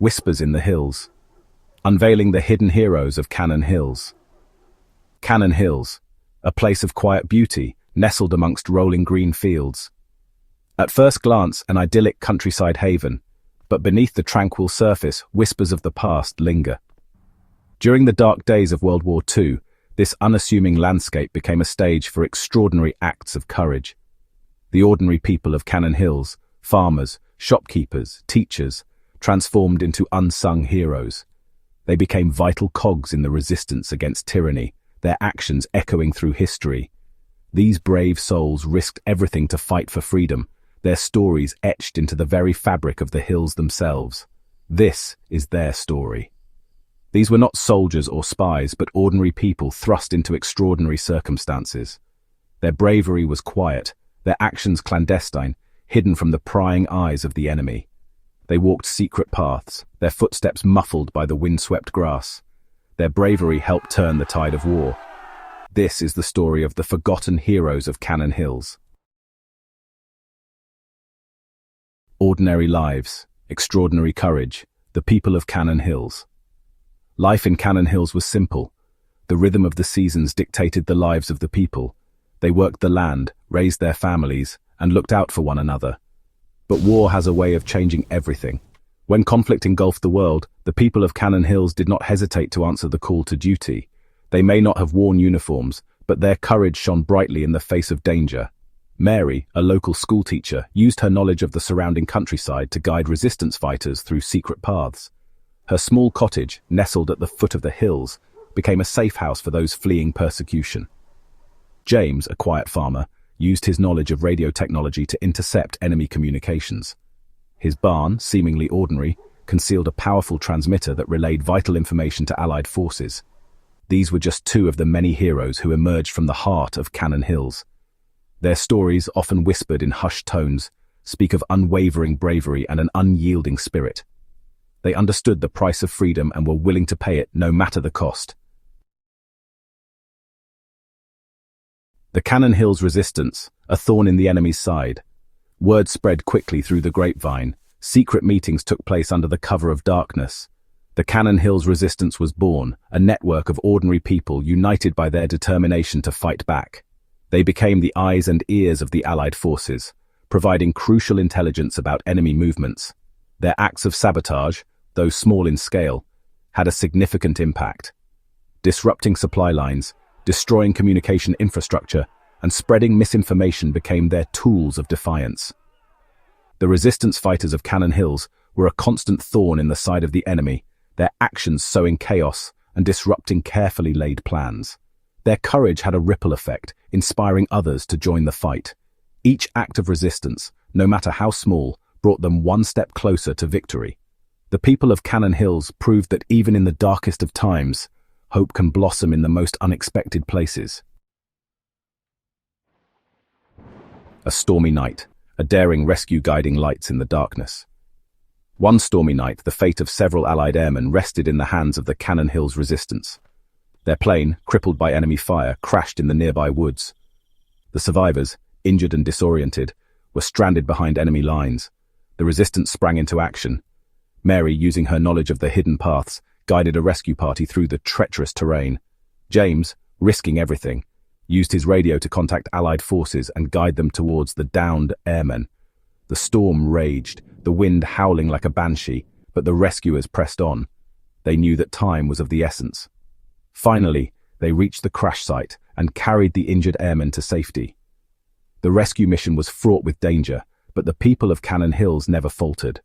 Whispers in the Hills. Unveiling the hidden heroes of Cannon Hills. Cannon Hills, a place of quiet beauty, nestled amongst rolling green fields. At first glance, an idyllic countryside haven, but beneath the tranquil surface, whispers of the past linger. During the dark days of World War II, this unassuming landscape became a stage for extraordinary acts of courage. The ordinary people of Cannon Hills, farmers, shopkeepers, teachers, transformed into unsung heroes. They became vital cogs in the resistance against tyranny, their actions echoing through history. These brave souls risked everything to fight for freedom, their stories etched into the very fabric of the hills themselves. This is their story. These were not soldiers or spies, but ordinary people thrust into extraordinary circumstances. Their bravery was quiet, their actions clandestine, hidden from the prying eyes of the enemy. They walked secret paths, their footsteps muffled by the wind-swept grass. Their bravery helped turn the tide of war. This is the story of the forgotten heroes of Cannon Hills. Ordinary lives, extraordinary courage, the people of Cannon Hills. Life in Cannon Hills was simple. The rhythm of the seasons dictated the lives of the people. They worked the land, raised their families, and looked out for one another. But war has a way of changing everything. When conflict engulfed the world, the people of Cannon Hills did not hesitate to answer the call to duty. They may not have worn uniforms, but their courage shone brightly in the face of danger. Mary, a local schoolteacher, used her knowledge of the surrounding countryside to guide resistance fighters through secret paths. Her small cottage, nestled at the foot of the hills, became a safe house for those fleeing persecution. James, a quiet farmer, used his knowledge of radio technology to intercept enemy communications. His barn, seemingly ordinary, concealed a powerful transmitter that relayed vital information to Allied forces. These were just two of the many heroes who emerged from the heart of Cannon Hills. Their stories, often whispered in hushed tones, speak of unwavering bravery and an unyielding spirit. They understood the price of freedom and were willing to pay it no matter the cost. The Cannon Hills resistance, a thorn in the enemy's side. Word spread quickly through the grapevine. Secret meetings took place under the cover of darkness. The Cannon Hills resistance was born, a network of ordinary people united by their determination to fight back. They became the eyes and ears of the Allied forces, providing crucial intelligence about enemy movements. Their acts of sabotage, though small in scale, had a significant impact. Disrupting supply lines, destroying communication infrastructure, and spreading misinformation became their tools of defiance. The resistance fighters of Cannon Hills were a constant thorn in the side of the enemy, their actions sowing chaos and disrupting carefully laid plans. Their courage had a ripple effect, inspiring others to join the fight. Each act of resistance, no matter how small, brought them one step closer to victory. The people of Cannon Hills proved that even in the darkest of times, hope can blossom in the most unexpected places. A stormy night, a daring rescue guiding lights in the darkness. One stormy night, the fate of several Allied airmen rested in the hands of the Cannon Hills resistance. Their plane, crippled by enemy fire, crashed in the nearby woods. The survivors, injured and disoriented, were stranded behind enemy lines. The resistance sprang into action. Mary, using her knowledge of the hidden paths, guided a rescue party through the treacherous terrain. James, risking everything, used his radio to contact Allied forces and guide them towards the downed airmen. The storm raged, the wind howling like a banshee, but the rescuers pressed on. They knew that time was of the essence. Finally, they reached the crash site and carried the injured airmen to safety. The rescue mission was fraught with danger, but the people of Cannon Hills never faltered.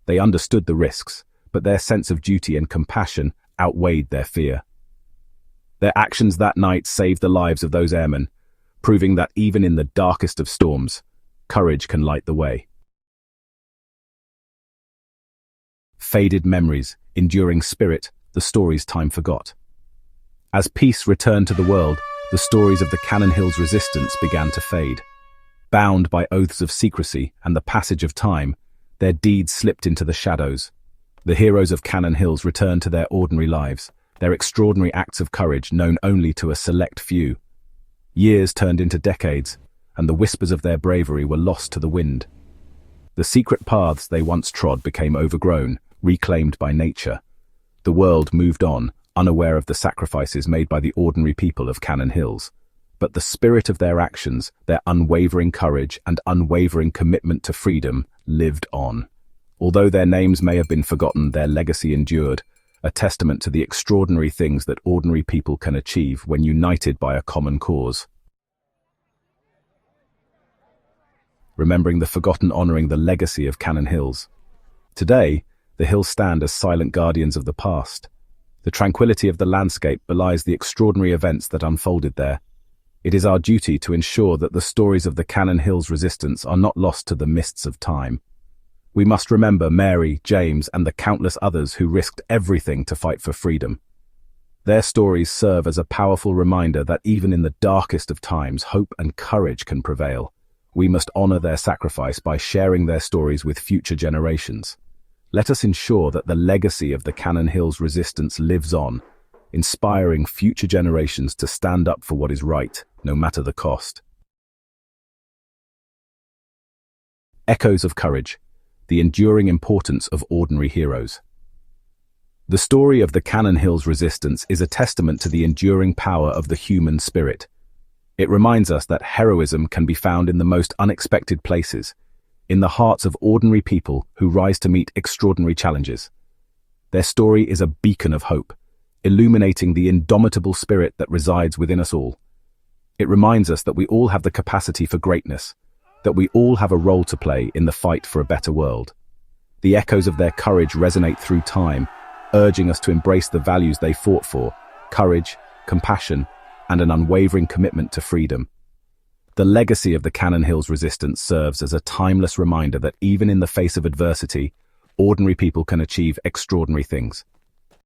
They understood the risks, but their sense of duty and compassion outweighed their fear. Their actions that night saved the lives of those airmen, proving that even in the darkest of storms, courage can light the way. Faded memories, enduring spirit, the stories time forgot. As peace returned to the world, the stories of the Cannon Hills resistance began to fade. Bound by oaths of secrecy and the passage of time, their deeds slipped into the shadows. The heroes of Cannon Hills returned to their ordinary lives, their extraordinary acts of courage known only to a select few. Years turned into decades, and the whispers of their bravery were lost to the wind. The secret paths they once trod became overgrown, reclaimed by nature. The world moved on, unaware of the sacrifices made by the ordinary people of Cannon Hills. But the spirit of their actions, their unwavering courage and unwavering commitment to freedom lived on. Although their names may have been forgotten, their legacy endured, a testament to the extraordinary things that ordinary people can achieve when united by a common cause. Remembering the forgotten, honoring the legacy of Cannon Hills. Today, the hills stand as silent guardians of the past. The tranquility of the landscape belies the extraordinary events that unfolded there. It is our duty to ensure that the stories of the Cannon Hills resistance are not lost to the mists of time. We must remember Mary, James, and the countless others who risked everything to fight for freedom. Their stories serve as a powerful reminder that even in the darkest of times, hope and courage can prevail. We must honor their sacrifice by sharing their stories with future generations. Let us ensure that the legacy of the Cannon Hills resistance lives on, inspiring future generations to stand up for what is right, no matter the cost. Echoes of courage. The enduring importance of ordinary heroes. The story of the Cannon Hills resistance is a testament to the enduring power of the human spirit. It reminds us that heroism can be found in the most unexpected places, in the hearts of ordinary people who rise to meet extraordinary challenges. Their story is a beacon of hope, illuminating the indomitable spirit that resides within us all. It reminds us that we all have the capacity for greatness, that we all have a role to play in the fight for a better world. The echoes of their courage resonate through time, urging us to embrace the values they fought for: courage, compassion, and an unwavering commitment to freedom. The legacy of the Cannon Hills resistance serves as a timeless reminder that even in the face of adversity, ordinary people can achieve extraordinary things.